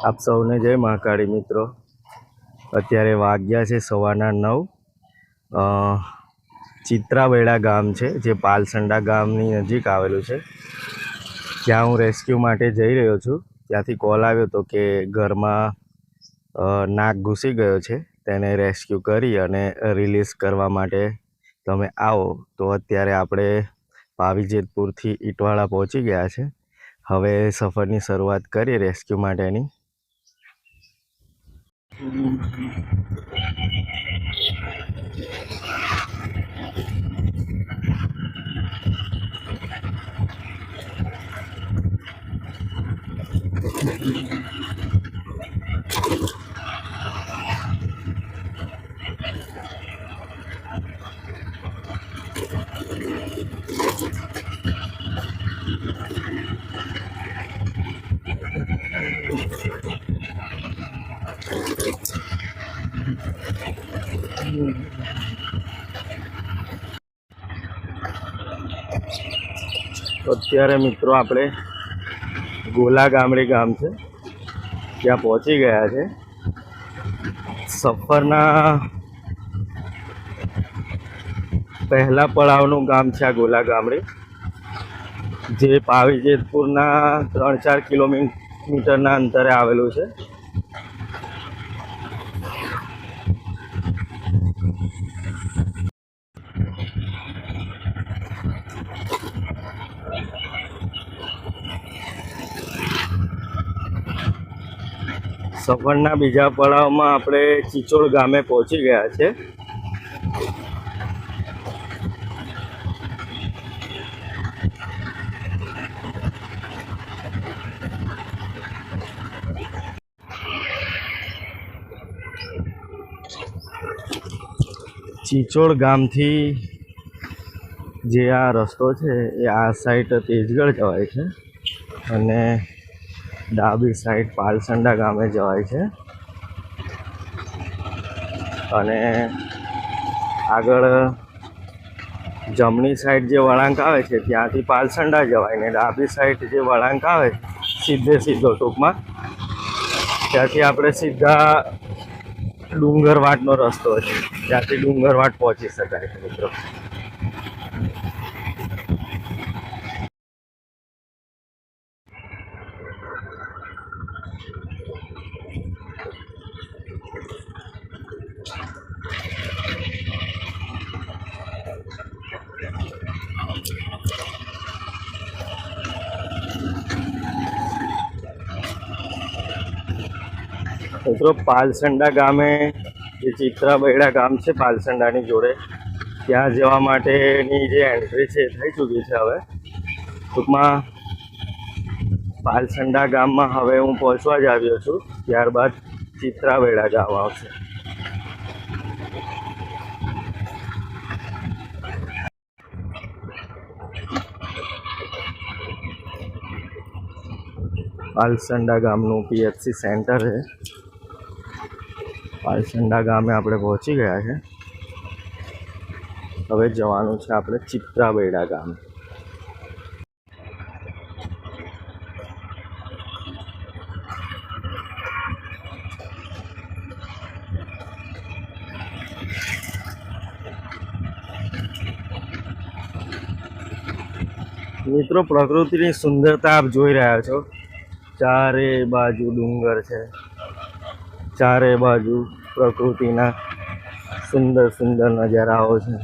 આપ સૌને જય મહાકાળી મિત્રો। અત્યારે વાગ્યા છે 9:15। ચિત્રાબેડા ગામ છે જે પાલસંડા ગામની નજીક આવેલું છે। ત્યાં હું રેસ્ક્યુ માટે જઈ રહ્યો છું। ત્યાંથી કોલ આવ્યો હતો કે ઘરમાં નાગ ઘૂસી ગયો છે, તેને રેસ્ક્યુ કરી અને રિલીઝ કરવા માટે તમે આવો। તો અત્યારે આપણે પાવીજેતપુરથી ઈટવાળા પહોંચી ગયા છે। હવે સફરની શરૂઆત કરીએ રેસ્ક્યુ માટેની। અત્યારે મિત્રો આપણે ગોલા ગામડી ગામ છે ત્યાં પહોંચી ગયા છે। સફરના પહેલા પડાવનું ગામ છે આ ગોલા ગામડી, જે પાવીજેતપુરના 3-4 કિલોમીટરના અંતરે આવેલું છે। સફરના બીજા પડાવમાં આપણે ચિચોડ ગામે પહોંચી ગયા છે। ચિચોડ ગામથી જે આ રસ્તો છે એ આ સાઈડ તેજગઢ જવાય છે અને ડાબી સાઈડ પાલસંડા ગામે જવાય છે। અને આગળ જમણી સાઈડ જે વળાંક આવે છે ત્યાંથી પાલસંડા જવાય ને ડાબી સાઈડ જે વળાંક આવે સીધો ટૂંકમાં ત્યાંથી આપણે સીધા ડુંગરવાટનો રસ્તો છે, ત્યાંથી ડુંગરવાટ પહોંચી શકાય છે મિત્રો। મિત્રો પાલસંડા ગામે જે ચિત્રાબેડા ગામ છે પાલસંડાની જોડે, ત્યાં જવા માટેની જે એન્ટ્રી છે થઈ ચૂકી છે। હવે ટૂંકમાં પાલસંડા ગામમાં હવે હું પહોંચવા જ આવ્યો છું, ત્યારબાદ ચિત્રાબેડા ગામ આવશે। પાલસંડા ગામનું PHC સેન્ટર છે। પાલસંડા ગામે આપણે પહોંચી ગયા છે। હવે જવાનું છે આપણે ચિત્રાબેડા ગામ। મિત્રો પ્રકૃતિની સુંદરતા આપ જોઈ રહ્યા છો। ચારે બાજુ ડુંગર છે, ચારે બાજુ પ્રકૃતિના સુંદર સુંદર નજારાઓ છે।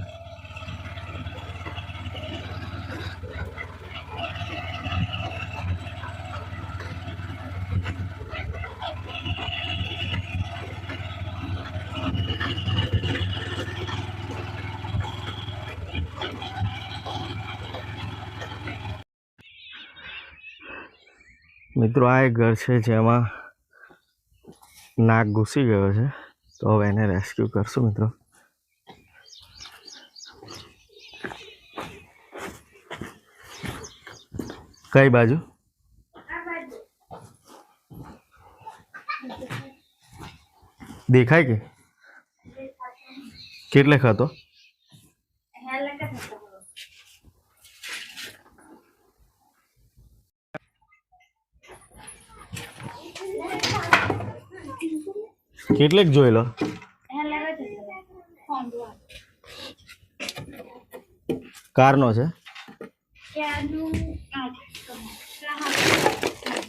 મિત્રો આ એક ઘર છે જેમાં નાગ ઘૂસી ગયો છે, તો હવે એને રેસ્ક્યુ કરશું મિત્રો। કઈ બાજુ દેખાય કે કેટલે હતો? કેટલેક જોઈ લો કારનો છે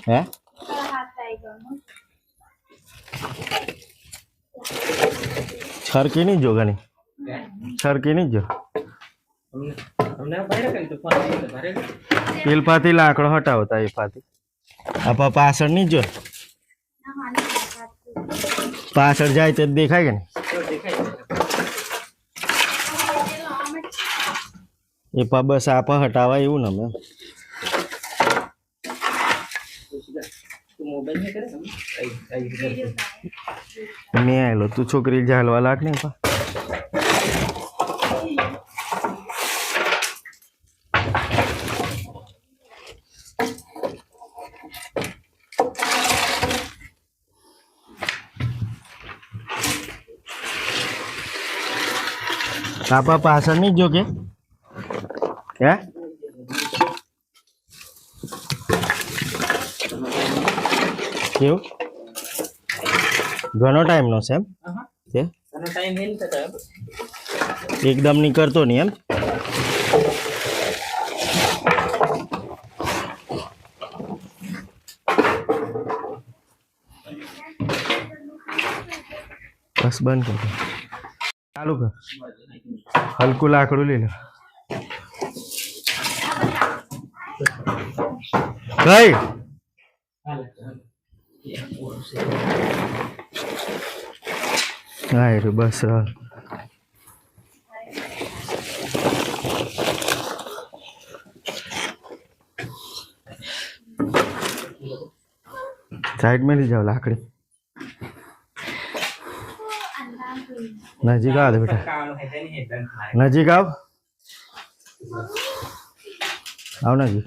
હે છરકી નહીં જો ઘણી છરકી નહીં જો પેલપાથી લાકડો હટાવતા એ પાથી આપા પાછળ નહીં જો પાછળ જાય તે દેખાય કે નહીં એ પા બસ આપા હટાવાય એવું ને મેં મેં આવેલો તું છોકરી ઝાલવા લાગ નહીં પા આપા પાછળ નહીં જો કે હે કેવું ઘણો ટાઈમ નો છે એમ એકદમ નીકળતો નહીં એમ બસ બંધ કર ચાલુ કર હલકું લાકડું લઈ લો કઈ હા રે બસ साइड में ले जाओ लाकड़ी नजीक आओ बेटा नजीक आओ आओ नजीक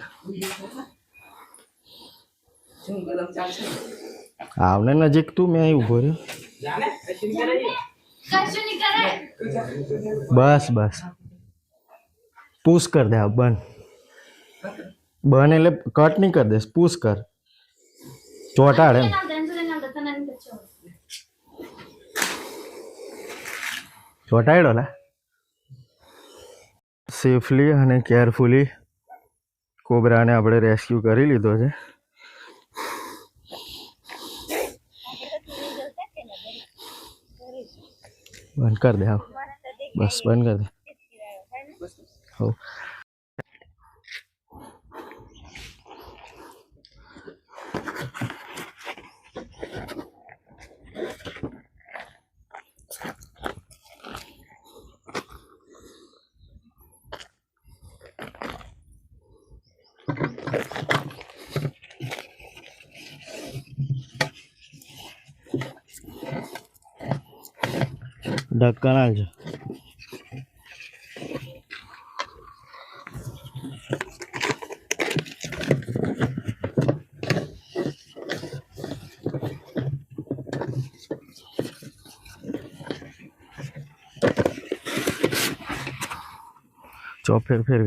आओ ने नजीक तू मैं ही उभो रह्यो बस बस पुश कर दे अब बन बन એટલે કટ નહીં कर दे पुश कर ચોટાડ એમ ચોટાડ્યો લા સેફલી અને કેરફુલી કોબરાને આપણે રેસ્ક્યુ કરી લીધો છે બંધ કર દે આવ બસ બંધ કર દે હો ढक्कन आलजो चौप फेर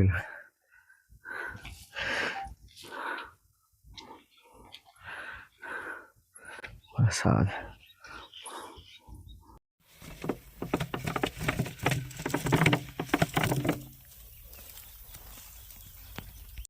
बस आ